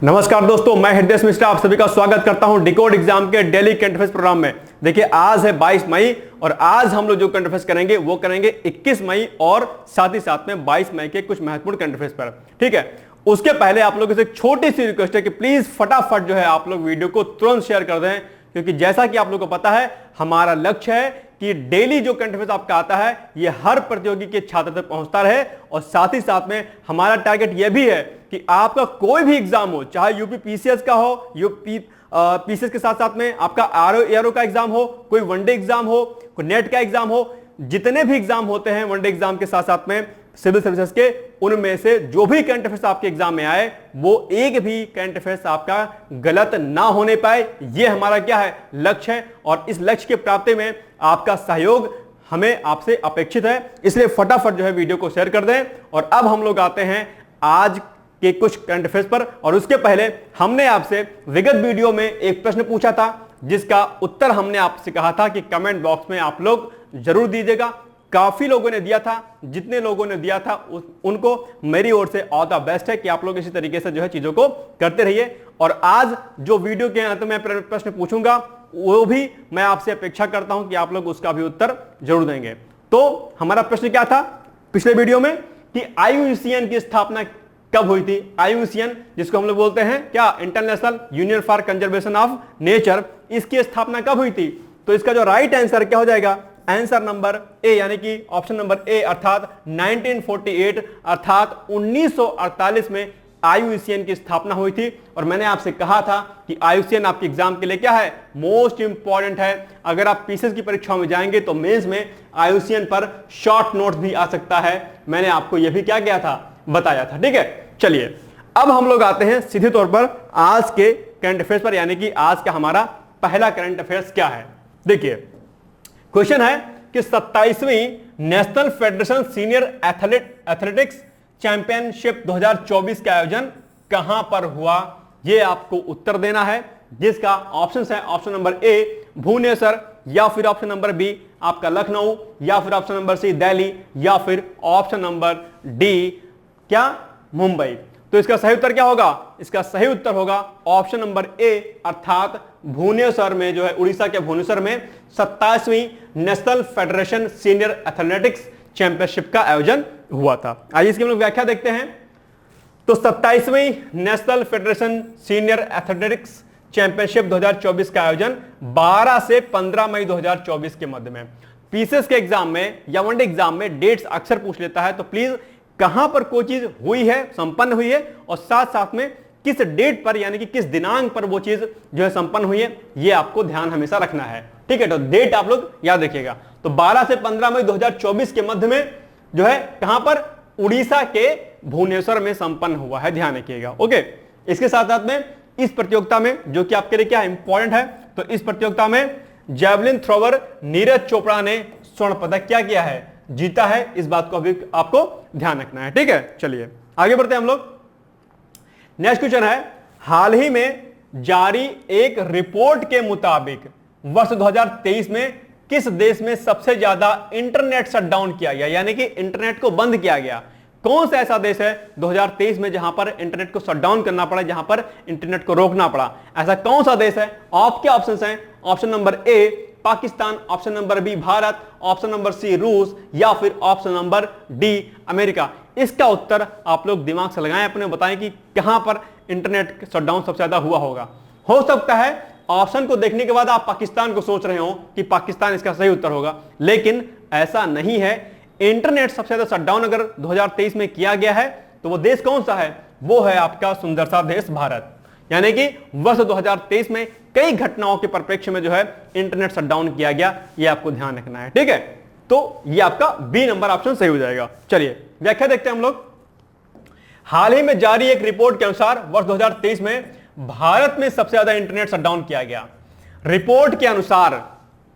नमस्कार दोस्तों, मैं हृदय मिश्रा आप सभी का स्वागत करता हूं डिकोड एग्जाम के डेली करंट अफेयर्स प्रोग्राम में। देखिए आज है 22 मई और आज हम लोग जो करंट अफेयर्स करेंगे वो करेंगे 21 मई और साथ ही साथ में 22 मई के कुछ महत्वपूर्ण करंट अफेयर्स पर। ठीक है, उसके पहले आप लोगों से एक छोटी सी रिक्वेस्ट है कि प्लीज फटाफट जो है आप लोग वीडियो को तुरंत शेयर कर दें, क्योंकि जैसा कि आप लोगों को पता है हमारा लक्ष्य है कि डेली जो करंट अफेयर्स आपका आता है ये हर प्रतियोगी के छात्र तक पहुंचता रहे। और साथ ही साथ में हमारा टारगेट यह भी है कि आपका कोई भी एग्जाम हो, चाहे यूपी पीसीएस का हो, यूपी पीसीएस के साथ साथ में आपका आरओ का एग्जाम हो, कोई वनडे एग्जाम हो, कोई नेट का एग्जाम हो, जितने भी एग्जाम होते हैं वनडे एग्जाम के साथ साथ में सिविल सर्विसेज के, उनमें से जो भी करंट अफेयर्स आपके एग्जाम में आए वो एक भी करंट अफेयर्स आपका गलत ना होने पाए, ये हमारा क्या है लक्ष्य है। और इस लक्ष्य की प्राप्ति में आपका सहयोग हमें आपसे अपेक्षित है, इसलिए फटाफट जो है वीडियो को शेयर कर दें। और अब हम लोग आते हैं आज के कुछ करंट अफेयर्स पर। और उसके पहले हमने आपसे विगत वीडियो में एक प्रश्न पूछा था जिसका उत्तर हमने आपसे कहा था कि कमेंट बॉक्स में आप लोग जरूर दीजिएगा। काफी लोगों ने दिया था, जितने लोगों ने दिया था उनको मेरी ओर से ऑल द बेस्ट है कि आप लोग इसी तरीके से जो है चीजों को करते रहिए। और आज जो वीडियो के अंत में प्रश्न पूछूंगा वो भी मैं आपसे अपेक्षा करता हूं कि आप लोग उसका भी उत्तर जरूर देंगे। तो हमारा प्रश्न क्या था पिछले वीडियो में कि आईयूसीएन की स्थापना कब हुई थी। आईयूसीएन जिसको हम लोग बोलते हैं क्या, international union for conservation of nature, इसकी स्थापना कब हुई थी। तो इसका जो राइट आंसर क्या हो जाएगा, आंसर नंबर ए यानी कि ऑप्शन नंबर ए अर्थात 1948 अर्थात 1948 में आईयूसीएन की स्थापना हुई थी। और मैंने आपसे कहा था कि आईयूसीएन आपके एग्जाम के लिए क्या है, मोस्ट इंपॉर्टेंट है। अगर आप पीसीएस की परीक्षाओं में जाएंगे तो मेंस में आईयूसीएन पर शॉर्ट नोट्स भी आ सकता है। मैंने आपको यह भी क्या किया था, बताया था। ठीक है, चलिए अब हम लोग आते हैं सीधे तौर पर आज के करंट अफेयर्स पर, यानी कि आज का हमारा पहला करंट अफेयर्स क्या है। देखिए क्वेश्चन है कि 27वीं national federation senior athletics championship 2024 का आयोजन कहां पर हुआ, यह आपको उत्तर देना है, जिसका ऑप्शंस है ऑप्शन नंबर ए भुवनेश्वर, या फिर ऑप्शन नंबर बी आपका लखनऊ, या फिर ऑप्शन नंबर सी दिल्ली, या फिर ऑप्शन नंबर डी क्या, मुंबई। तो इसका सही उत्तर क्या होगा, इसका सही उत्तर होगा ऑप्शन नंबर ए अर्थात भुवनेश्वर में जो है, उड़ीसा के भुवनेश्वर में 27वीं national federation senior athletics championship का आयोजन हुआ था। आइए इसकी हम लोग व्याख्या देखते हैं। तो 27वीं national federation senior athletics championship 2024 का आयोजन 12 से 15 मई 2024 के मध्य में। पीसीएस के एग्जाम में या वनडे एग्जाम में डेट्स अक्सर पूछ लेता है, तो प्लीज कहां पर कोई चीज हुई है, संपन्न हुई है, और साथ साथ में किस डेट पर यानी कि किस दिनांक पर वो चीज जो है संपन्न हुई है, ये आपको ध्यान हमेशा रखना है। ठीक है, तो डेट आप लोग याद रखिएगा। तो 12 से 15 मई 2024 के मध्य में जो है कहां पर, उड़ीसा के भुवनेश्वर में संपन्न हुआ है, ध्यान रखिएगा। ओके, इसके साथ साथ में इस प्रतियोगिता में जो कि आपके लिए क्या इंपॉर्टेंट है, तो इस प्रतियोगिता में जैवलिन थ्रोवर नीरज चोपड़ा ने स्वर्ण पदक क्या किया है, जीता है। इस बात को अभी आपको ध्यान रखना है। ठीक है, चलिए आगे बढ़ते हैं हम लोग। नेक्स्ट क्वेश्चन है, हाल ही में जारी एक रिपोर्ट के मुताबिक वर्ष 2023 में किस देश में सबसे ज्यादा इंटरनेट शटडाउन किया गया, यानी कि इंटरनेट को बंद किया गया। कौन सा ऐसा देश है 2023 में जहां पर इंटरनेट को शटडाउन करना पड़ा, जहां पर इंटरनेट को रोकना पड़ा, ऐसा कौन सा देश है। आपके ऑप्शंस हैं option number A Pakistan, option number B Bharat, option number C रूस, या फिर ऑप्शन नंबर डी अमेरिका। इसका उत्तर आप लोग दिमाग से लगाएं, अपने बताएं कि कहां पर इंटरनेट शटडाउन सबसे ज्यादा हुआ होगा। हो सकता है ऑप्शन को देखने के बाद आप पाकिस्तान को सोच रहे हो कि पाकिस्तान इसका सही उत्तर होगा, लेकिन ऐसा नहीं है। इंटरनेट सबसे ज्यादा शटडाउन अगर 2023 में किया गया है तो वो देश कौन सा है, वो है आपका सुंदर सा देश भारत। यानी कि वर्ष 2023 में कई घटनाओं के परिप्रेक्ष्य में जो है इंटरनेट शटडाउन किया गया, ये आपको ध्यान रखना है। ठीक है, तो ये आपका बी नंबर ऑप्शन सही हो जाएगा। चलिए व्याख्या देखते हैं हम लोग। हाल ही में जारी एक रिपोर्ट के अनुसार वर्ष 2023 में भारत में सबसे ज्यादा इंटरनेट शटडाउन किया गया। रिपोर्ट के अनुसार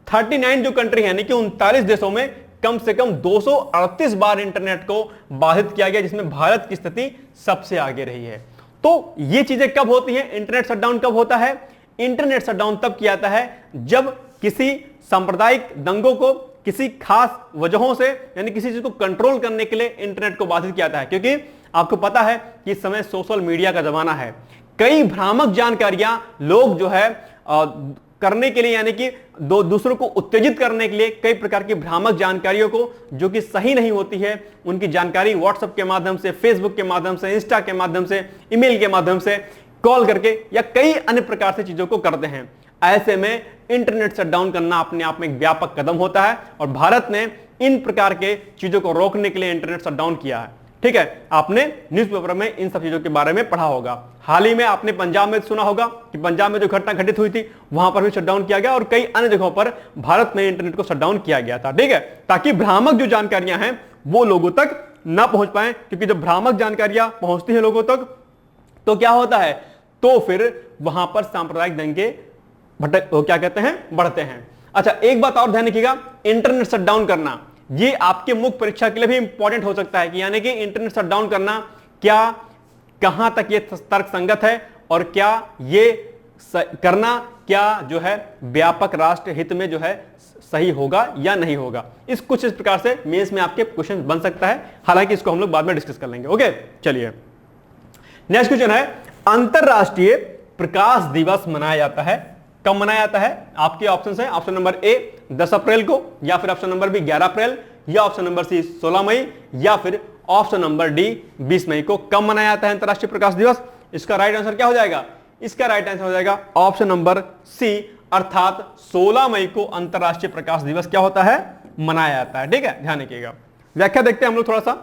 39 जो कंट्री है, यानी कि 39 देशों में कम से कम 238 बार इंटरनेट को बाधित किया गया, जिसमें भारत की स्थिति सबसे आगे रही है। तो ये चीजें कब होती हैं, इंटरनेट शटडाउन कब होता है, इंटरनेट शटडाउन तब किया जाता है जब किसी सांप्रदायिक दंगों को किसी खास वजहों से यानी किसी चीज को कंट्रोल करने के लिए इंटरनेट को बाधित किया जाता है। क्योंकि आपको पता है कि इस समय सोशल मीडिया का जमाना है, कई भ्रामक जानकारियां लोग जो है करने के लिए, यानी कि दूसरों को उत्तेजित करने के लिए कई प्रकार की भ्रामक जानकारियों को जो कि सही नहीं होती है, उनकी जानकारी व्हाट्सएप के माध्यम से, फेसबुक के माध्यम से, इंस्टा के माध्यम से, ईमेल के माध्यम से, कॉल करके या कई अन्य प्रकार से चीजों को करते हैं। ऐसे में इंटरनेट शटडाउन करना अपने आप में एक व्यापक कदम होता है और भारत ने इन प्रकार के चीजों को रोकने के लिए इंटरनेट शटडाउन किया है। ठीक है, आपने न्यूज़पेपर में इन सब चीजों के बारे में पढ़ा होगा। हाल ही में आपने पंजाब में सुना होगा कि पंजाब में जो घटना घटित हुई थी वहां पर भी शटडाउन किया गया और कई अन्य जगहों पर भारत में इंटरनेट को शटडाउन किया गया था। ठीक है, ताकि भ्रामक जो जानकारियां हैं वो लोगों तक ना पहुंच पाए, क्योंकि जब भ्रामक जानकारियां पहुंचती हैं लोगों तक तो क्या होता है, तो फिर वहां पर सांप्रदायिक दंगे क्या कहते हैं, बढ़ते हैं। अच्छा, एक बात और ध्यान रखिएगा, इंटरनेट शटडाउन करना ये आपके मुख्य परीक्षा के लिए भी इंपॉर्टेंट हो सकता है कि यानी कि इंटरनेट शटडाउन करना क्या, कहां तक ये तर्क संगत है और क्या ये करना क्या जो है व्यापक राष्ट्र हित में जो है सही होगा या नहीं होगा। कुछ इस प्रकार से मेंस में आपके क्वेश्चन बन सकता है, हालांकि इसको हम लोग बाद में डिस्कस कर लेंगे। ओके, चलिए नेक्स्ट क्वेश्चन है, अंतरराष्ट्रीय प्रकाश दिवस मनाया जाता है, कब मनाया जाता है? आपके ऑप्शन है, ऑप्शन नंबर ए 10 अप्रैल को, या फिर ऑप्शन नंबर बी 11 अप्रैल, या ऑप्शन नंबर सी 16 मई, या फिर ऑप्शन नंबर डी 20 मई को। कब मनाया जाता है अंतरराष्ट्रीय प्रकाश दिवस? इसका राइट आंसर क्या हो जाएगा? इसका राइट आंसर हो जाएगा ऑप्शन नंबर सी, अर्थात 16 मई को अंतरराष्ट्रीय प्रकाश दिवस क्या होता है, मनाया जाता है। ठीक है, ध्यान रखिएगा। व्याख्या देखते हैं हम लोग थोड़ा सा।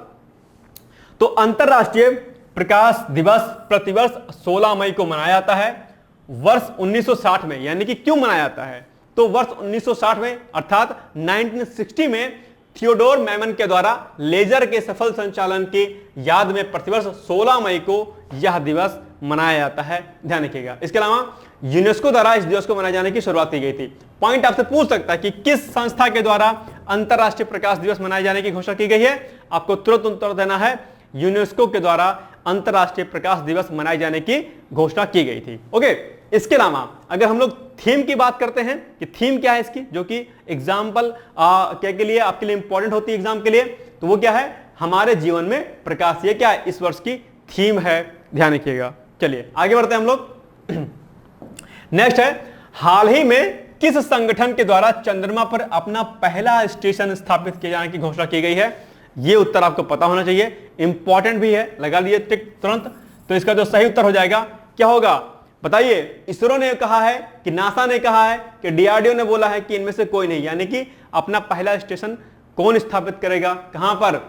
तो अंतरराष्ट्रीय प्रकाश दिवस प्रतिवर्ष 16 मई को मनाया जाता है। वर्ष 1960 में, यानी कि क्यों मनाया जाता है, तो वर्ष 1960 में अर्थात 1960 में थियोडोर मैमन के द्वारा लेजर के सफल संचालन की याद में प्रतिवर्ष 16 मई को यह दिवस मनाया जाता है। ध्यान रखिएगा। इसके अलावा यूनेस्को द्वारा इस दिवस को मनाए जाने की शुरुआत की गई थी। पॉइंट आपसे पूछ सकता है कि किस संस्था के द्वारा अंतरराष्ट्रीय प्रकाश दिवस मनाए जाने की घोषणा की गई है? आपको तुरंत उत्तर देना है, यूनेस्को के द्वारा अंतरराष्ट्रीय प्रकाश दिवस मनाए जाने की घोषणा की गई थी। ओके, इसके अलावा अगर हम लोग थीम की बात करते हैं कि थीम क्या है इसकी, जो कि एग्जाम्पल क्या के लिए आपके लिए इंपॉर्टेंट होती है एग्जाम के लिए, तो वो क्या है, हमारे जीवन में प्रकाश। ये क्या है, इस वर्ष की थीम है। ध्यान रखिएगा। चलिए आगे बढ़ते हैं हम लोग। नेक्स्ट है, हाल ही में किस संगठन के द्वारा चंद्रमा पर अपना पहला स्टेशन स्थापित किए जाने की घोषणा की गई है? ये उत्तर आपको पता होना चाहिए, इंपॉर्टेंट भी है, लगा लिए टिक तुरंत। तो इसका जो सही उत्तर हो जाएगा क्या होगा बताइए? इसरो ने कहा है कि नासा ने कहा है कि डीआरडीओ ने बोला है कि इनमें से कोई नहीं, यानी कि अपना पहला स्टेशन कौन स्थापित करेगा, कहां पर,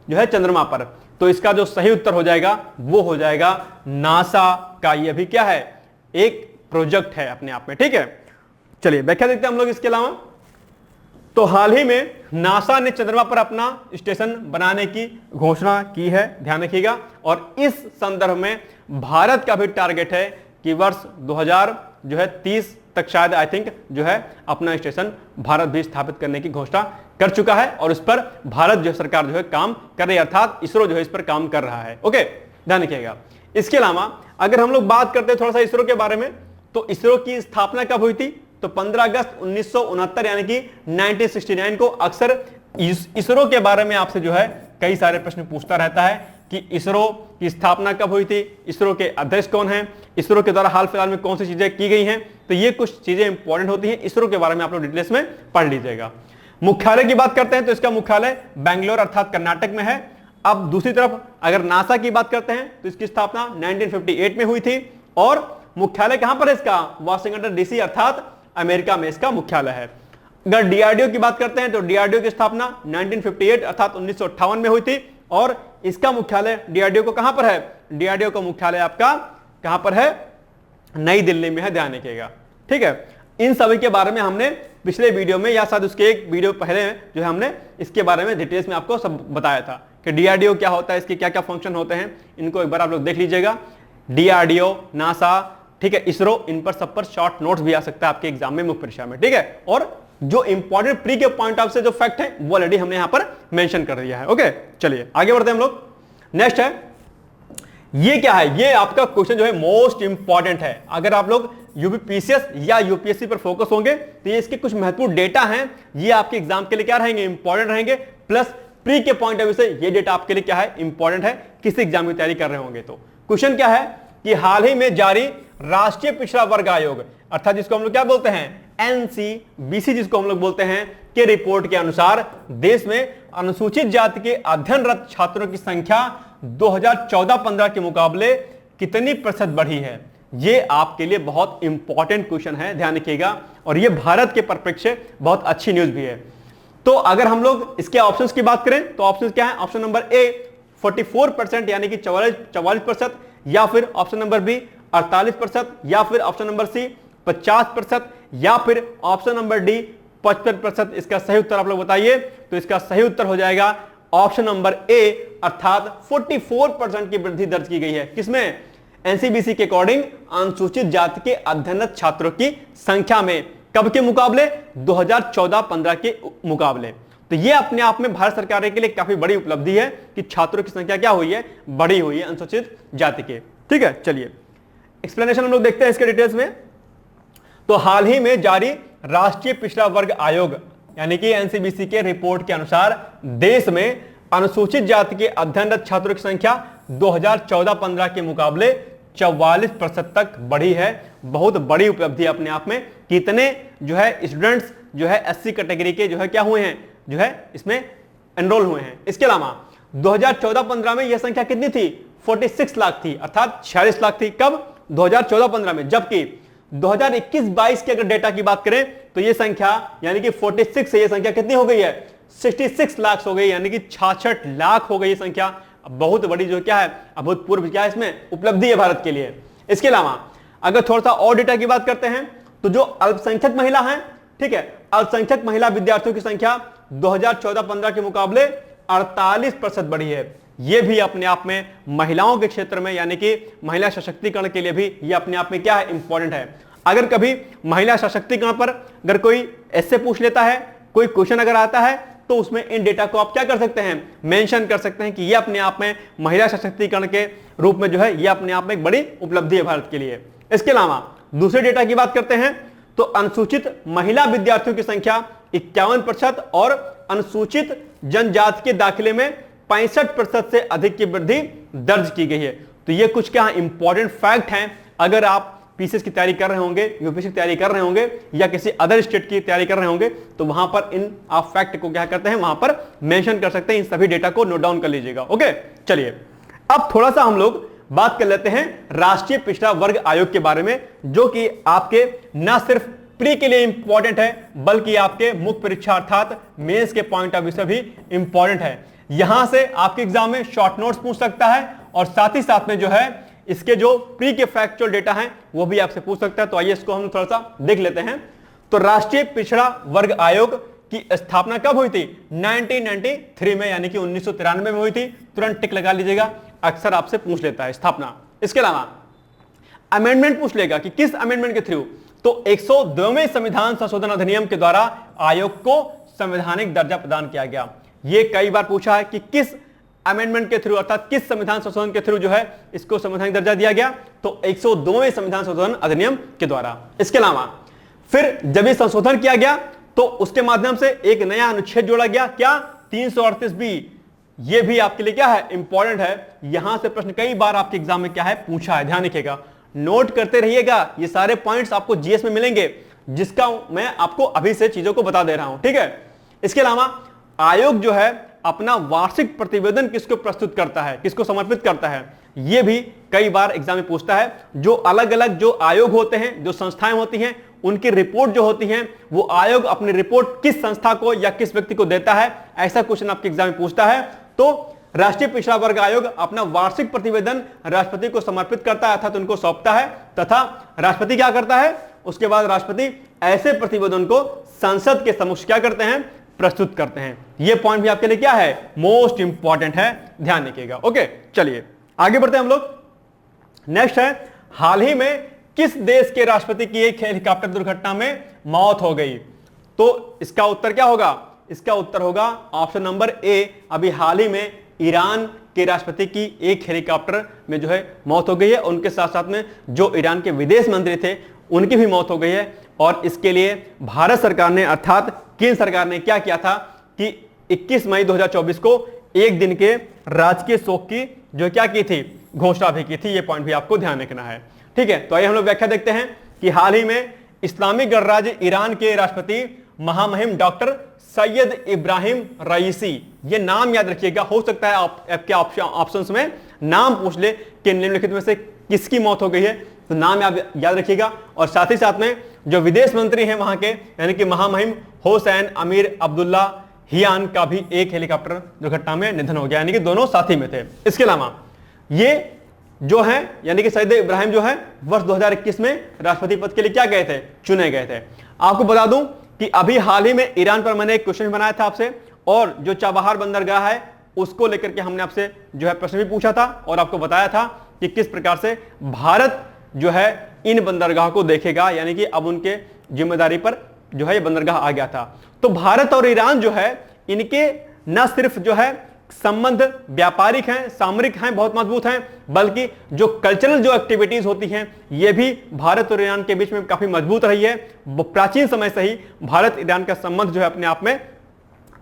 जो है चंद्रमा पर। तो इसका जो सही उत्तर हो जाएगा वो हो जाएगा नासा का। ये भी क्या है, एक प्रोजेक्ट है अपने आप में। ठीक है, चलिए व्याख्या देखते हैं हम लोग। इसके अलावा तो हाल ही में नासा ने चंद्रमा पर अपना स्टेशन बनाने की घोषणा की है, ध्यान रखिएगा। और इस संदर्भ में भारत का भी टारगेट है कि वर्ष 2030 तक शायद आई थिंक जो है अपना स्टेशन भारत भी स्थापित करने की घोषणा कर चुका है और उस पर भारत जो सरकार जो है काम कर रही है, अर्थात इसरो जो है इस पर काम कर रहा है। ओके, ध्यान रखिएगा। इसके अलावा अगर हम लोग बात करते हैं थोड़ा सा इसरो के बारे में, तो इसरो की स्थापना कब हुई थी? तो 15 अगस्त 1969 यानी कि 1969 को। अक्सर इसरो के बारे में आपसे जो है कई सारे प्रश्न पूछता रहता है कि इसरो की स्थापना कब हुई थी, इसरो के अध्यक्ष कौन हैं, इसरो के द्वारा हाल फिलहाल में कौन सी चीजें की गई हैं। तो ये कुछ चीजें इंपॉर्टेंट होती हैं, इसरो के बारे में आप लोग डिटेल्स में पढ़ लीजिएगा। मुख्यालय की बात करते हैं तो इसका मुख्यालय बेंगलोर अर्थात कर्नाटक में है। अब दूसरी तरफ अगर नासा की बात करते हैं तो इसकी स्थापना 1958 में हुई थी और मुख्यालय कहां पर है इसका? वाशिंगटन डीसी अर्थात अमेरिका में इसका मुख्यालय है। अगर डीआरडीओ की बात करते हैं तो डीआरडीओ की स्थापना 1958 अर्थात 1958 में हुई थी और इसका मुख्यालय डीआरडीओ को कहां पर है? डीआरडीओ का मुख्यालय आपका कहां पर है? नई दिल्ली में है, ध्यान रखिएगा। ठीक है, इन सभी के बारे में हमने पिछले वीडियो में या शायद उसके एक वीडियो पहले जो है हमने इसके बारे में डिटेल्स में आपको सब बताया था कि डीआरडीओ क्या होता है, इसके क्या क्या फंक्शन होते हैं। इनको एक बार आप लोग देख लीजिएगा। डीआरडीओ, नासा, ठीक है, इसरो, इन पर सब पर शॉर्ट नोट्स भी आ सकता है आपके एग्जाम में, मुख्य परीक्षा में। ठीक है, और जो इंपॉर्टेंट प्री के पॉइंट ऑफ से जो फैक्ट है वो ऑलरेडी हमने यहां पर मेंशन कर दिया है। ओके, चलिए आगे बढ़ते हैं हम लोग। नेक्स्ट है, ये क्या है? ये आपका क्वेश्चन जो है मोस्ट इंपॉर्टेंट है। अगर आप लोग यूपीपीसीएस या यूपीएससी पर फोकस होंगे तो ये इसके कुछ महत्वपूर्ण डेटा हैं, ये आपके एग्जाम के लिए क्या रहेंगे? इंपॉर्टेंट रहेंगे। प्लस प्री के पॉइंट ऑफ व्यू से ये डेटा आपके लिए क्या है? इंपॉर्टेंट है, किसी एग्जाम की तैयारी कर रहे होंगे तो। क्वेश्चन क्या है कि हाल ही में जारी राष्ट्रीय पिछड़ा वर्ग आयोग अर्थात जिसको हम लोग क्या बोलते हैं एनसीबीसी जिसको हम लोग बोलते हैं के रिपोर्ट के अनुसार देश में अनुसूचित जाति के अध्ययनरत छात्रों की संख्या 2014-15 के मुकाबले कितनी प्रतिशत बढ़ी है। ये आपके लिए बहुत इंपॉर्टेंट क्वेश्चन है, ध्यान रखिएगा, और ये भारत के परिप्रेक्ष्य बहुत अच्छी न्यूज भी है। तो अगर हम लोग इसके ऑप्शंस की बात करें तो ऑप्शंस क्या है? ऑप्शन नंबर ए 44% यानी कि 44%, या फिर ऑप्शन नंबर बी 48%, या फिर ऑप्शन नंबर सी 50%, या फिर ऑप्शन नंबर डी 55%। इसका सही उत्तर आप लोग बताइए। तो इसका सही उत्तर हो जाएगा ऑप्शन नंबर ए अर्थात 44% की वृद्धि दर्ज की गई है। किसमें? एनसीबीसी के अकॉर्डिंग अनुसूचित जाति के अध्ययनरत छात्रों की संख्या में। कब के मुकाबले? 2014-15 के मुकाबले। तो ये अपने आप में भारत सरकार के लिए काफी बड़ी उपलब्धि है कि छात्रों की संख्या क्या हुई है? बड़ी हुई है अनुसूचित जाति के। ठीक है, चलिए एक्सप्लेनेशन हम लोग देखते हैं इसके डिटेल्स में। तो हाल ही में जारी राष्ट्रीय पिछड़ा वर्ग आयोग यानी कि एनसीबीसी के रिपोर्ट के अनुसार देश में अनुसूचित जाति के अध्ययनरत छात्रों की संख्या 2014-15 के मुकाबले 44% तक बढ़ी है। बहुत बड़ी उपलब्धि अपने आप में। कितने जो है स्टूडेंट्स जो है एससी कैटेगरी के जो है क्या हुए हैं, जो है इसमें एनरोल हुए हैं। इसके अलावा 2014-15 में यह संख्या कितनी थी? 46 लाख थी, अर्थात 46 लाख थी। कब? 2014-15 में। जबकि 2021-22 के अगर डेटा की बात करें तो यह संख्या यानी कि 46 से यह संख्या कितनी हो गई है? 66 लाख हो गई, यानी कि 66 लाख हो गई संख्या। बहुत बड़ी जो क्या है, अभूतपूर्व क्या है इसमें उपलब्धि है भारत के लिए। इसके अलावा अगर थोड़ा सा और डेटा की बात करते हैं तो जो अल्पसंख्यक महिला हैं, ठीक है, अल्पसंख्यक महिला विद्यार्थियों की संख्या 2014-15 के मुकाबले 48% बढ़ी है। यह भी अपने आप में महिलाओं के क्षेत्र में यानी कि महिला सशक्तिकरण के लिए भी यह अपने आप में क्या है? इंपॉर्टेंट है। अगर कभी महिला सशक्तिकरण पर अगर कोई ऐसे पूछ लेता है, कोई क्वेश्चन अगर आता है, तो उसमें इन डेटा को आप क्या कर सकते हैं? मेंशन कर सकते हैं कि यह अपने आप में महिला सशक्तिकरण के रूप में जो है यह अपने आप में एक बड़ी उपलब्धि है भारत के लिए। इसके अलावा दूसरे डेटा की बात करते हैं तो अनुसूचित महिला विद्यार्थियों की संख्या 51% और अनुसूचित जनजाति के दाखिले में 65% से अधिक की वृद्धि दर्ज की गई है। तो ये कुछ क्या इंपॉर्टेंट फैक्ट हैं। अगर आप पीसीएस की तैयारी कर रहे होंगे, यूपीएससी की तैयारी कर रहे होंगे या किसी अदर स्टेट की तैयारी कर रहे होंगे तो वहां पर इन आप फैक्ट को क्या करते हैं, वहां पर मेंशन कर सकते हैं। इन सभी डेटा को नोट डाउन कर लीजिएगा। ओके, चलिए अब थोड़ा सा हम लोग बात कर लेते हैं राष्ट्रीय पिछड़ा वर्ग आयोग के बारे में, जो कि आपके ना सिर्फ प्री के लिए इंपॉर्टेंट है बल्कि आपके मुख्य परीक्षा अर्थात मेंस के पॉइंट ऑफ व्यू से भी इंपॉर्टेंट है। यहां से आपके एग्जाम में शॉर्ट नोट्स पूछ सकता है और साथ ही साथ में जो है इसके जो प्री के फैक्चुअल डेटा हैं वो भी आपसे पूछ सकता है। तो आइए इसको हम थोड़ा सा देख लेते हैं। तो राष्ट्रीय पिछड़ा वर्ग आयोग की स्थापना कब हुई थी? 1993 में, यानी कि 1993 में हुई थी। तुरंत टिक लगा लीजिएगा, अक्सर आपसे पूछ लेता है स्थापना। इसके अलावा अमेंडमेंट पूछ लेगा कि किस अमेंडमेंट के थ्रू? तो 102वें संविधान संशोधन अधिनियम के द्वारा आयोग को संवैधानिक दर्जा प्रदान किया गया। यह कई बार पूछा है कि किस अमेंडमेंट के थ्रू अर्थात किस संविधान संशोधन के थ्रू जो है इसको संवैधानिक दर्जा दिया गया? तो 102वें संविधान संशोधन अधिनियम के द्वारा। इसके अलावा फिर जब ये संशोधन किया गया तो उसके माध्यम से एक नया अनुच्छेद जोड़ा गया। क्या? 338B। ये भी आपके लिए क्या है? इंपॉर्टेंट है। यहां से प्रश्न कई बार आपके एग्जाम में क्या है पूछा है, ध्यान रखिएगा, नोट करते रहिएगा। ये सारे पॉइंट्स आपको जीएस में मिलेंगे जिसका मैं आपको अभी से चीजों को बता दे रहा हूं, ठीक है। इसके अलावा आयोग जो है अपना वार्षिक प्रतिवेदन किसको प्रस्तुत करता है, किसको समर्पित करता है, यह भी कई बार एग्जाम में पूछता है। जो अलग अलग जो आयोग होते हैं, जो संस्थाएं होती हैं, उनकी रिपोर्ट जो होती हैं वो आयोग अपनी रिपोर्ट किस संस्था को या किस व्यक्ति को देता है, ऐसा क्वेश्चन आपके एग्जाम में पूछता है। तो राष्ट्रीय पिछड़ा वर्ग आयोग अपना वार्षिक प्रतिवेदन राष्ट्रपति को समर्पित करता है अर्थात उनको सौंपता है, तथा राष्ट्रपति क्या करता है? उसके बाद राष्ट्रपति ऐसे प्रतिवेदन को संसद के समक्ष क्या करते हैं? प्रस्तुत करते हैं। यह पॉइंट भी आपके लिए क्या है? मोस्ट इंपॉर्टेंट है, ध्यान रखिएगा। ओके, चलिए आगे बढ़ते हैं हम लोग। नेक्स्ट है, हाल ही में किस देश के राष्ट्रपति की एक हेलीकॉप्टर दुर्घटना में मौत हो गई? तो इसका उत्तर क्या होगा? इसका उत्तर होगा ऑप्शन नंबर ए। अभी हाल ही में ईरान के राष्ट्रपति की एक हेलीकॉप्टर में जो है मौत हो गई है। उनके साथ साथ में जो ईरान के विदेश मंत्री थे उनकी भी मौत हो गई है। और इसके लिए भारत सरकार ने अर्थात केंद्र सरकार ने क्या किया था कि 21 मई 2024 को एक दिन के राजकीय शोक की जो क्या की थी, घोषणा भी की थी। ये पॉइंट भी आपको ध्यान रखना है, ठीक है। तो आइए हम लोग व्याख्या देखते हैं कि हाल ही में इस्लामिक गणराज्य ईरान के राष्ट्रपति महामहिम डॉक्टर सैयद इब्राहिम रईसी, ये नाम याद रखिएगा, हो सकता है आपके ऑप्शंस में नाम पूछ ले कि निम्नलिखित में से किसकी मौत हो गई है, तो नाम याद रखिएगा। और साथ ही साथ में जो विदेश मंत्री हैं वहां के, यानी कि महामहिम हुसैन अमीर अब्दुल्ला हियान का भी एक हेलीकॉप्टर दुर्घटना में निधन हो गया, यानी कि दोनों साथी में थे। इसके अलावा ये जो है यानी कि सैयद इब्राहिम जो है वर्ष 2021 में राष्ट्रपति पद के लिए क्या गए थे, चुने गए थे। आपको बता दूं कि अभी हाल ही में ईरान पर मैंने एक क्वेश्चन बनाया था आपसे, और जो चाबहार बंदरगाह है उसको लेकर के हमने आपसे जो है प्रश्न भी पूछा था और आपको बताया था कि किस प्रकार से भारत जो है इन बंदरगाह को देखेगा, यानी कि अब उनके जिम्मेदारी पर जो है ये बंदरगाह आ गया था। तो भारत और ईरान जो है इनके न सिर्फ जो है संबंध व्यापारिक हैं, सामरिक हैं, बहुत मजबूत हैं, बल्कि जो कल्चरल जो एक्टिविटीज होती हैं ये भी भारत और ईरान के बीच में काफी मजबूत रही है। प्राचीन समय से ही भारत ईरान का संबंध जो है अपने आप में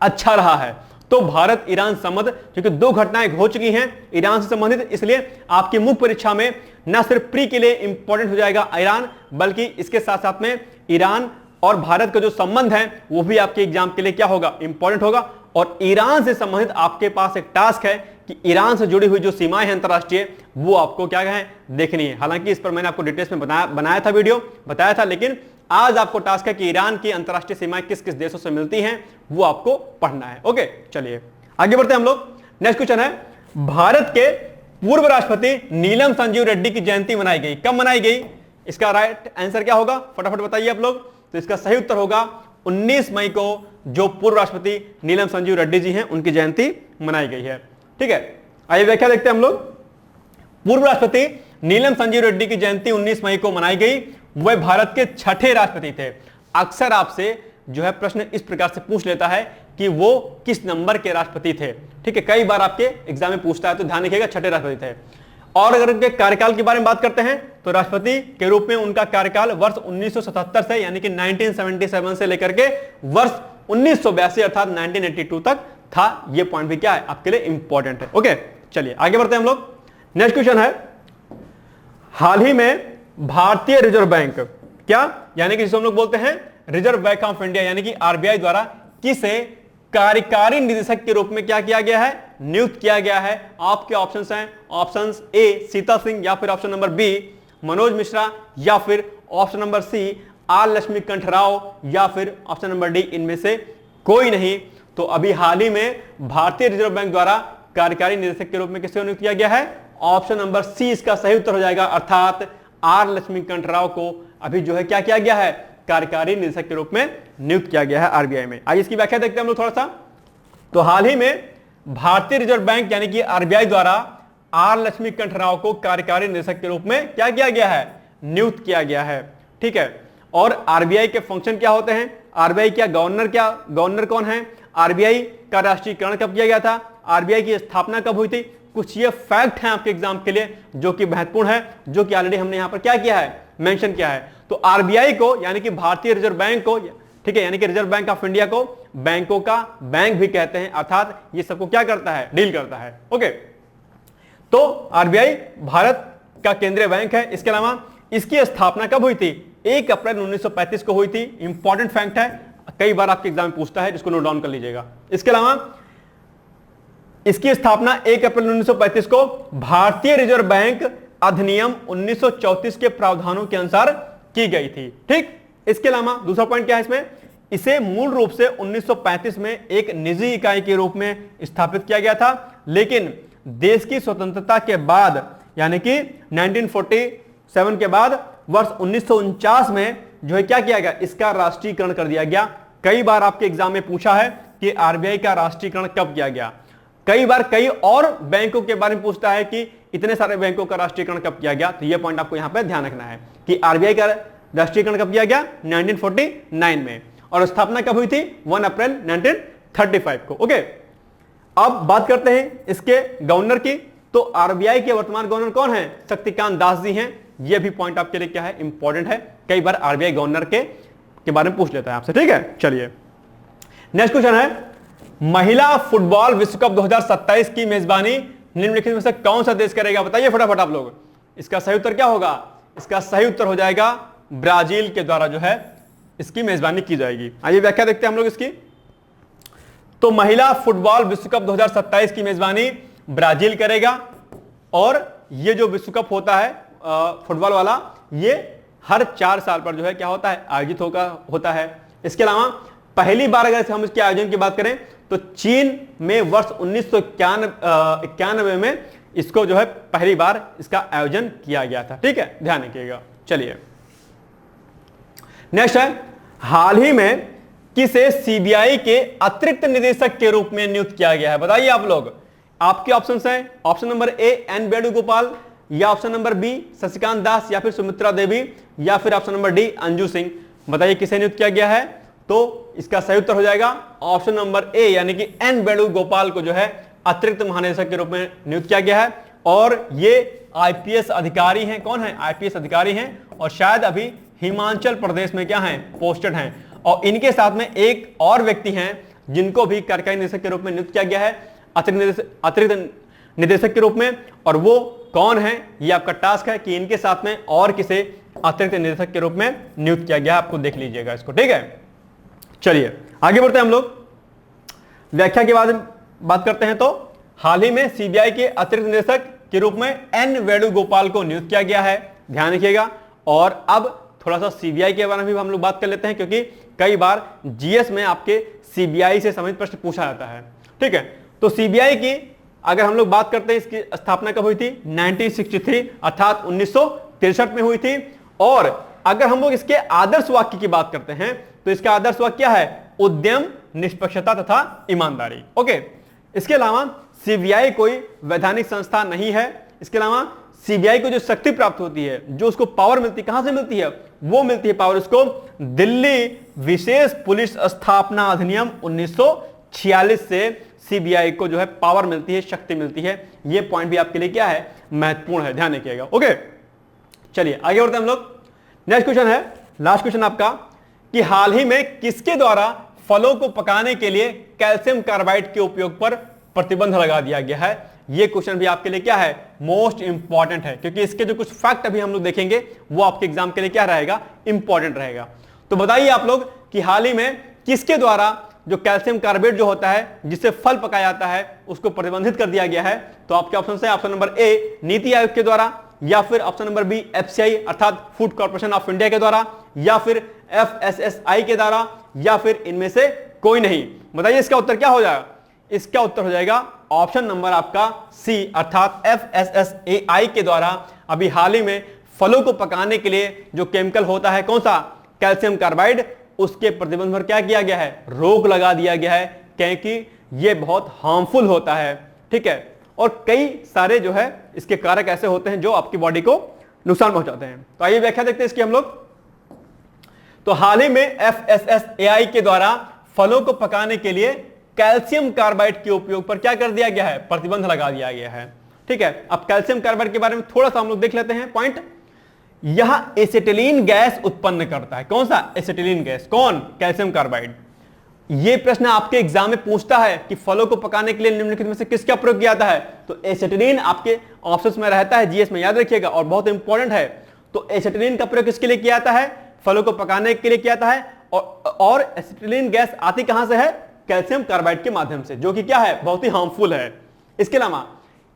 अच्छा रहा है। तो भारत ईरान संबंध, क्योंकि दो घटनाएं हो चुकी हैं ईरान से संबंधित, इसलिए आपकी मुख्य परीक्षा में न सिर्फ प्री के लिए इंपॉर्टेंट हो जाएगा ईरान, बल्कि इसके साथ साथ में ईरान और भारत का जो संबंध है वो भी आपके एग्जाम के लिए क्या होगा, इंपॉर्टेंट होगा। और ईरान से संबंधित आपके पास एक टास्क है कि ईरान से जुड़ी हुई जो सीमाएं हैं अंतरराष्ट्रीय, वो आपको क्या है, देखनी है। हालांकि इस पर मैंने आपको डिटेल्स में बनाया था, वीडियो बताया था, लेकिन आज आपको टास्क है कि ईरान की अंतरराष्ट्रीय सीमाएं किस किस देशों से मिलती हैं वो आपको पढ़ना है। ओके, चलिए आगे बढ़ते हैं हम लोग। नेक्स्ट क्वेश्चन है, भारत के पूर्व राष्ट्रपति नीलम संजीव रेड्डी की जयंती मनाई गई, कब मनाई गई? इसका राइट आंसर क्या होगा, फटाफट बताइए आप लोग। तो इसका सही उत्तर होगा 19 मई को जो पूर्व राष्ट्रपति नीलम संजीव रेड्डी जी हैं उनकी जयंती मनाई गई है, ठीक है। आइए व्याख्या देखते हैं हम लोग। पूर्व राष्ट्रपति नीलम संजीव रेड्डी की जयंती 19 मई को मनाई गई। वह भारत के छठे राष्ट्रपति थे। अक्सर आपसे जो है प्रश्न इस प्रकार से पूछ लेता है कि वो किस नंबर के राष्ट्रपति थे, ठीक है, कई बार आपके एग्जाम में पूछता है, तो ध्यान रखिएगा छठे राष्ट्रपति थे। और अगर उनके कार्यकाल के बारे में बात करते हैं तो राष्ट्रपति के रूप में उनका कार्यकाल वर्ष 1977 से यानी कि 1977 से लेकर के वर्ष 1982 अर्थात 1982 तक था। ये पॉइंट भी क्या है आपके लिए इंपॉर्टेंट है। ओके, चलिए आगे बढ़ते हैं हम लोग। नेक्स्ट क्वेश्चन है, हाल ही में भारतीय रिजर्व बैंक क्या, यानी कि जिसे हम लोग बोलते हैं रिजर्व बैंक ऑफ इंडिया यानी कि आरबीआई द्वारा किसे कार्यकारी निदेशक के रूप में क्या किया गया है, नियुक्त किया गया है? आपके ऑप्शंस हैं, ऑप्शंस ए सीता सिंह, या फिर option number B Manoj Mishra, या फिर option number C R Laxmikant Rao, या फिर ऑप्शन नंबर डी इनमें से कोई नहीं। तो अभी हाल ही में भारतीय रिजर्व बैंक द्वारा कार्यकारी निदेशक के रूप में किसे नियुक्त किया गया है? ऑप्शन नंबर सी इसका सही उत्तर हो जाएगा, अर्थात आर लक्ष्मीकांत राव को अभी जो है क्या किया गया है, कार्यकारी निदेशक के रूप में नियुक्त किया गया है आरबीआई में। आइए इसकी व्याख्या देखते हैं हम लोग थोड़ा सा। तो हाल ही में भारतीय रिजर्व बैंक यानी कि आरबीआई द्वारा आर लक्ष्मीकांत राव को कार्यकारी निदेशक के रूप में क्या किया गया है, नियुक्त किया गया है, ठीक है। और आरबीआई के फंक्शन क्या होते हैं, आरबीआई क्या गवर्नर कौन है, आरबीआई का राष्ट्रीयकरण कब किया गया था, आरबीआई की स्थापना कब हुई थी, कुछ ये फैक्ट हैं आपके एग्जाम के लिए जो कि महत्वपूर्ण है, जो कि ऑलरेडी हमने यहां पर क्या किया है, मेंशन किया है। तो आरबीआई को यानी कि भारतीय रिजर्व बैंक को, ठीक है, यानी कि रिजर्व बैंक ऑफ इंडिया को बैंकों का बैंक भी कहते हैं, अर्थात ये सबको क्या करता है, डील करता है। ओके, तो आरबीआई भारत का केंद्रीय बैंक है। इसके अलावा इसकी स्थापना कब हुई थी, 1 अप्रैल 1935 को हुई थी। इंपॉर्टेंट फैक्ट है, कई बार आपके एग्जाम में पूछता है, जिसको नोट डाउन कर लीजिएगा। इसके अलावा इसकी स्थापना 1 अप्रैल 1935 को भारतीय रिजर्व बैंक अधिनियम 1934 के प्रावधानों के अनुसार की गई थी, ठीक। इसके अलावा दूसरा पॉइंट क्या है इसमें, इसे मूल रूप से 1935 में एक निजी इकाई के रूप में स्थापित किया गया था, लेकिन देश की स्वतंत्रता के बाद यानी कि 1947 के बाद वर्ष 1949 में जो है क्या किया गया, इसका राष्ट्रीयकरण कर दिया गया। कई बार आपके एग्जाम में पूछा है कि आरबीआई का राष्ट्रीयकरण कब किया गया, कई बार कई और बैंकों के बारे में पूछता है कि इतने सारे बैंकों का राष्ट्रीयकरण कब किया गया। तो यह पॉइंट आपको यहां पे ध्यान रखना है कि आरबीआई का राष्ट्रीयकरण कब किया गया, 1949 में, और स्थापना कब हुई थी, 1 अप्रैल 1935 को। ओके, अब बात करते हैं इसके गवर्नर की। तो आरबीआई के वर्तमान गवर्नर कौन है, शक्तिकांत दास जी हैं। यह भी पॉइंट आपके लिए क्या है, इंपॉर्टेंट है, कई बार आरबीआई गवर्नर के बारे में पूछ लेता है आपसे, ठीक है। चलिए नेक्स्ट क्वेश्चन है, महिला फुटबॉल विश्व कप 2027 की मेजबानी निम्नलिखित में से कौन सा देश करेगा? बताइए फटाफट आप लोग। इसका सही उत्तर क्या होगा? इसका सही उत्तर हो जाएगा ब्राजील के द्वारा जो है इसकी मेजबानी की जाएगी। आइए व्याख्या देखते हैं हम लोग इसकी। तो महिला फुटबॉल विश्व कप 2027 की मेजबानी ब्राजील करेगा और ये जो विश्व कप होता है फुटबॉल वाला, ये हर 4 साल पर जो है क्या होता है, आयोजित होता है। इसके अलावा पहली बार अगर हम इसके आयोजन की बात करें तो चीन में वर्ष 1991 में इसको जो है पहली बार इसका आयोजन किया गया था। ठीक है, ध्यान रखिएगा। चलिए नेक्स्ट है, हाल ही में किसे सीबीआई के अतिरिक्त निदेशक के रूप में नियुक्त किया गया है? बताइए आप लोग। आपके ऑप्शंस हैं, option number A N Venugopal, या option number B Shashikant Das, या फिर सुमित्रा देवी, या फिर option number D Anju Singh. बताइए किसे नियुक्त किया गया है? तो इसका सही उत्तर हो जाएगा ऑप्शन नंबर ए, यानी कि एन वेणुगोपाल को जो है अतिरिक्त महानिदेशक के रूप में नियुक्त किया गया है। और ये आईपीएस अधिकारी हैं। कौन है? आईपीएस अधिकारी हैं, और शायद अभी हिमाचल प्रदेश में क्या हैं, पोस्टेड हैं। और इनके साथ में एक और व्यक्ति हैं जिनको भी कार्यकारी निदेशक के रूप में नियुक्त किया गया है अतिरिक्त निदेशक के रूप में। और वो कौन है, ये आपका टास्क है कि इनके साथ में और किसे अतिरिक्त निदेशक के रूप में नियुक्त किया गया है, आपको देख लीजिएगा इसको। ठीक है, चलिए आगे बढ़ते हैं हम लोग। व्याख्या के बाद बात करते हैं। तो हाल ही में सीबीआई के अतिरिक्त निदेशक के रूप में एन वेणुगोपाल को नियुक्त किया गया है, ध्यान रखिएगा। और अब थोड़ा सा सीबीआई के बारे में भी हम लोग बात कर लेते हैं, क्योंकि कई बार जीएस में आपके सीबीआई से संबंधित प्रश्न पूछा जाता है। ठीक है, तो सीबीआई की अगर हम लोग बात करते हैं, इसकी स्थापना कब हुई थी? 1963 अर्थात 1963 में हुई थी। और अगर हम लोग इसके आदर्श वाक्य की बात करते हैं तो इसका आदर्श वाक्य क्या है? उद्यम, निष्पक्षता तथा ईमानदारी। ओके, इसके अलावा सीबीआई कोई वैधानिक संस्था नहीं है। इसके अलावा सीबीआई को जो शक्ति प्राप्त होती है, जो उसको पावर मिलती है, कहां से मिलती है? वो मिलती है पावर उसको दिल्ली विशेष पुलिस स्थापना अधिनियम 1946 से सीबीआई को जो है पावर मिलती है, शक्ति मिलती है। ये पॉइंट भी आपके लिए क्या है, महत्वपूर्ण है, ध्यान रखिएगा। ओके, चलिए आगे बढ़ते हैं हम लोग। नेक्स्ट क्वेश्चन है, लास्ट क्वेश्चन आपका, कि हाल ही में किसके द्वारा फलों को पकाने के लिए कैल्शियम कार्बाइड के उपयोग पर प्रतिबंध लगा दिया गया है? ये क्वेश्चन भी आपके लिए क्या है, मोस्ट इंपॉर्टेंट है, क्योंकि इसके जो कुछ फैक्ट अभी हम लोग देखेंगे वो आपके एग्जाम के लिए क्या रहेगा, इंपॉर्टेंट रहेगा। तो बताइए आप लोग कि हाल ही में किसके द्वारा जो कैल्शियम कार्बाइड जो होता है जिससे फल पकाया जाता है उसको प्रतिबंधित कर दिया गया है? तो आपके ऑप्शन है, ऑप्शन नंबर ए नीति आयोग के द्वारा, या फिर ऑप्शन नंबर बी एफसीआई अर्थात फूड कॉर्पोरेशन ऑफ इंडिया के द्वारा, या फिर एफएसएसआई के द्वारा, या फिर इनमें से कोई नहीं। बताइए इसका उत्तर क्या हो जाएगा? इसका उत्तर हो जाएगा ऑप्शन नंबर आपका सी अर्थात एफएसएसएआई के द्वारा अभी हाल ही में फलों को पकाने के लिए जो केमिकल होता है, कौन सा, कैल्शियम कार्बाइड, उसके प्रतिबंध पर क्या किया गया है, रोक लगा दिया गया है, क्योंकि यह बहुत हार्मफुल होता है। ठीक है, और कई सारे जो है इसके कारक ऐसे होते हैं जो आपकी बॉडी को नुकसान पहुंचाते हैं। तो आइए व्याख्या देखते हैं इसकी हम लोग। तो हाल ही में एफएसएसएआई के द्वारा फलों को पकाने के लिए कैल्शियम कार्बाइड के उपयोग पर क्या कर दिया गया है, प्रतिबंध लगा दिया गया है। ठीक है, अब कैल्शियम कार्बाइड के बारे में थोड़ा सा हम लोग देख लेते हैं पॉइंट। यह एसिटिलीन गैस उत्पन्न करता है। कौन सा एसिटिलीन गैस? कौन? Calcium carbide. यह प्रश्न आपके एग्जाम में पूछता है कि फलों को पकाने के लिए निम्नलिखित में से किसका प्रयोग किया जाता है? तो एसिटिलीन आपके ऑप्शंस में रहता है, जीएस में याद रखिएगा, और बहुत इंपॉर्टेंट है। तो एसिटिलीन का प्रयोग किसके लिए किया जाता है? फलों को पकाने के लिए किया जाता है। और एसिटिलीन गैस आती कहां से है? कैल्शियम कार्बाइड के माध्यम से, जो कि क्या है, बहुत ही हार्मफुल है। इसके अलावा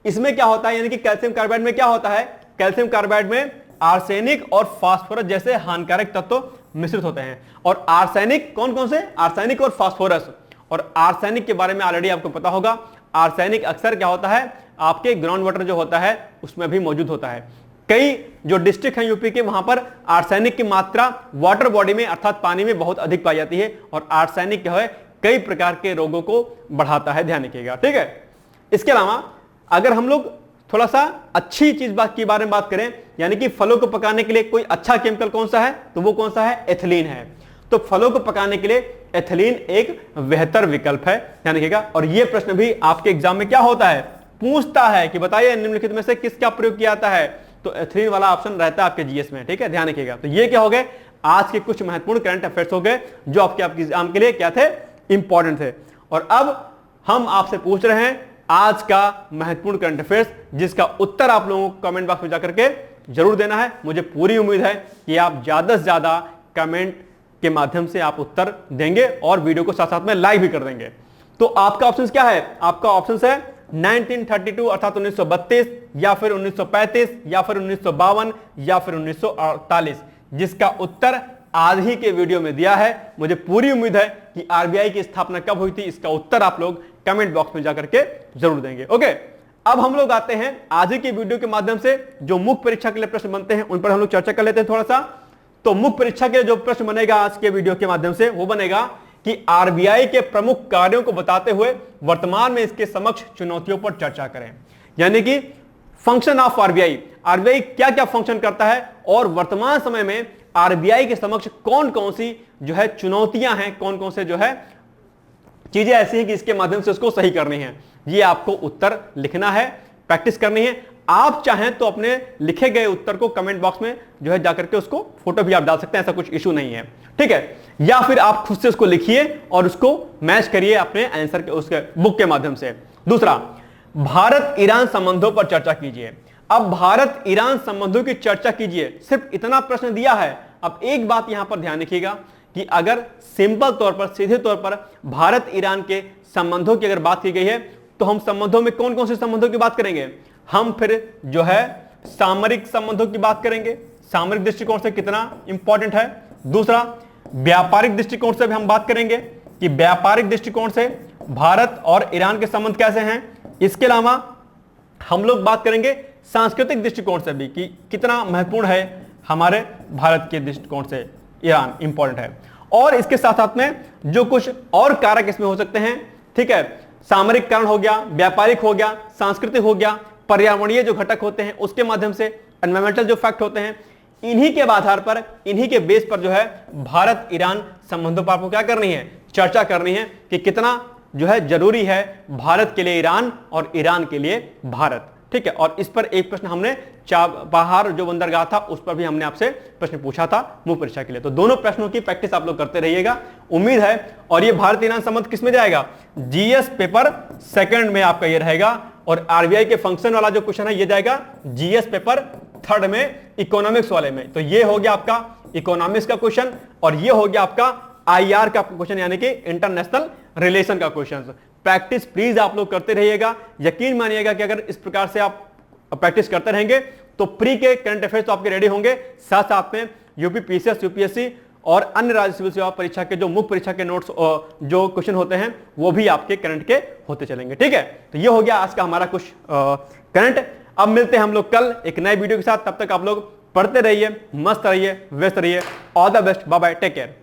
इसमें क्या होता है, यानी कि कैल्शियम कार्बाइड में क्या होता है, कैल्शियम कार्बाइड में आर्सेनिक और फास्फोरस जैसे हानिकारक तत्व मिश्रित होते हैं। और आर्सेनिक कौन कौन से? आर्सेनिक और फास्फोरस। और आर्सेनिक के बारे में ऑलरेडी आपको पता होगा, आर्सेनिक अक्सर क्या होता है, आपके ग्राउंड वाटर जो होता है उसमें भी मौजूद होता है। कई जो डिस्ट्रिक्ट हैं यूपी के, वहां पर आर्सेनिक की मात्रा वाटर बॉडी में अर्थात पानी में बहुत अधिक पाई जाती है। और आर्सेनिक क्या है, कई प्रकार के रोगों को बढ़ाता है, ध्यान रखिएगा। ठीक है, इसके अलावा अगर हम लोग थोड़ा सा अच्छी चीज के बारे में बात करें, यानी कि फलों को पकाने के लिए कोई अच्छा केमिकल कौन सा है, तो वो कौन सा है, एथिलीन है। तो फलों को पकाने के लिए एथिलीन एक बेहतर विकल्प है, ध्यान रखिएगा। और यह प्रश्न भी आपके एग्जाम में क्या होता है, पूछता है कि बताइए निम्नलिखित में से किसका प्रयोग किया जाता है? तो एथिलीन वाला ऑप्शन रहता है आपके जीएस में। ठीक है, ध्यान रखिएगा। तो ये क्या हो गए, आज के कुछ महत्वपूर्ण करंट अफेयर्स हो गए जो आपके एग्जाम के लिए क्या थे, इंपॉर्टेंट थे। और अब हम आपसे पूछ रहे हैं आज का महत्वपूर्ण करंट अफेयर्स, जिसका उत्तर आप लोगों को कमेंट बॉक्स में जाकर के जरूर देना है। मुझे पूरी उम्मीद है कि आप ज्यादा से ज्यादा कमेंट के माध्यम से आप उत्तर देंगे और वीडियो को साथ साथ में लाइक भी कर देंगे। तो आपका ऑप्शन क्या है? आपका ऑप्शन है 1932 अर्थात 1932 या फिर 1935 या फिर 1952 या फिर 1948, जिसका उत्तर आज ही के वीडियो में दिया है। मुझे पूरी उम्मीद है कि आरबीआई की स्थापना कब हुई थी, इसका उत्तर आप लोग कमेंट बॉक्स में जाकर के जरूर देंगे। ओके, अब हम लोग आते हैं आज ही के वीडियो के माध्यम से जो मुख्य परीक्षा के लिए प्रश्न बनते हैं उन पर हम लोग चर्चा कर लेते हैं थोड़ा सा। तो मुख्य परीक्षा के जो प्रश्न बनेगा आज के वीडियो के माध्यम से वो बनेगा कि आरबीआई के प्रमुख कार्यों को बताते हुए वर्तमान में इसके समक्ष चुनौतियों पर चर्चा करें। यानी कि फंक्शन ऑफ आरबीआई, आरबीआई क्या क्या फंक्शन करता है और वर्तमान समय में आरबीआई के समक्ष कौन कौन सी जो है चुनौतियां हैं, कौन कौन से जो है चीजें ऐसी हैं कि इसके माध्यम से उसको सही करनी है। ये आपको उत्तर लिखना है, प्रैक्टिस करनी है। आप चाहें तो अपने लिखे गए उत्तर को कमेंट बॉक्स में जो है जाकर के उसको फोटो भी आप डाल सकते हैं, ऐसा कुछ इशू नहीं है, ठीक है। या फिर आप खुद से उसको लिखिए और उसको मैच करिए अपने आंसर के उसके बुक के माध्यम से। दूसरा, भारत ईरान संबंधों पर चर्चा कीजिए। अब भारत ईरान संबंधों की चर्चा कीजिए, सिर्फ इतना प्रश्न दिया है। अब एक बात यहां पर ध्यान रखिएगा कि अगर सिंपल तौर पर, सीधे तौर पर भारत ईरान के संबंधों की अगर बात की गई है तो हम संबंधों में कौन कौन से संबंधों की बात करेंगे? हम फिर जो है सामरिक संबंधों की बात करेंगे, सामरिक दृष्टिकोण से कितना इंपॉर्टेंट है। दूसरा, व्यापारिक दृष्टिकोण से भी हम बात करेंगे कि व्यापारिक दृष्टिकोण से भारत और ईरान के संबंध कैसे हैं। इसके अलावा हम लोग बात करेंगे सांस्कृतिक दृष्टिकोण से भी कि कितना महत्वपूर्ण है हमारे भारत के दृष्टिकोण से ईरान इंपॉर्टेंट है। और इसके साथ साथ में जो कुछ और कारक इसमें हो सकते हैं, ठीक है, सामरिक कारण हो गया, व्यापारिक हो गया, सांस्कृतिक हो गया, पर्यावरणीय जो घटक होते हैं उसके माध्यम से, एनवायरमेंटल जो फैक्ट होते हैं, इन्हीं के आधार पर, इन्हीं के बेस पर जो है भारत ईरान संबंधों पर आपको क्या करनी है? चर्चा करनी है कि कितना जो है जरूरी है भारत के लिए ईरान और ईरान के लिए भारत, ठीक है। और इस पर एक प्रश्न हमने चाबहार जो बंदरगाह था उस पर भी हमने आपसे प्रश्न पूछा था मुख्य परीक्षा के लिए। तो दोनों प्रश्नों की प्रैक्टिस आप लोग करते रहिएगा, उम्मीद है। और ये भारत ईरान संबंध किस में जाएगा? जीएस पेपर सेकंड में आपका ये रहेगा। और आरबीआई के फंक्शन वाला जो क्वेश्चन है ये जाएगा जीएस पेपर थर्ड में, इकोनॉमिक्स वाले में। तो ये हो गया आपका इकोनॉमिक्स का क्वेश्चन और ये हो गया आपका आईआर का क्वेश्चन, यानी कि इंटरनेशनल रिलेशन का क्वेश्चन। प्रैक्टिस प्लीज आप लोग करते रहिएगा। यकीन मानिएगा कि अगर इस प्रकार से आप प्रैक्टिस करते रहेंगे तो प्री के करंट अफेयर्स तो आपके रेडी होंगे, साथ साथ में यूपी पीसीएस, यूपीएससी और अन्य राज्य सिविल सेवा परीक्षा के जो मुख्य परीक्षा के नोट्स जो क्वेश्चन होते हैं वो भी आपके करंट के होते चलेंगे, ठीक है। तो ये हो गया आज का हमारा कुछ करंट। अब मिलते हैं हम लोग कल एक नए वीडियो के साथ। तब तक आप लोग पढ़ते रहिए, मस्त रहिए, व्यस्त रहिए। All the best, bye bye, take care.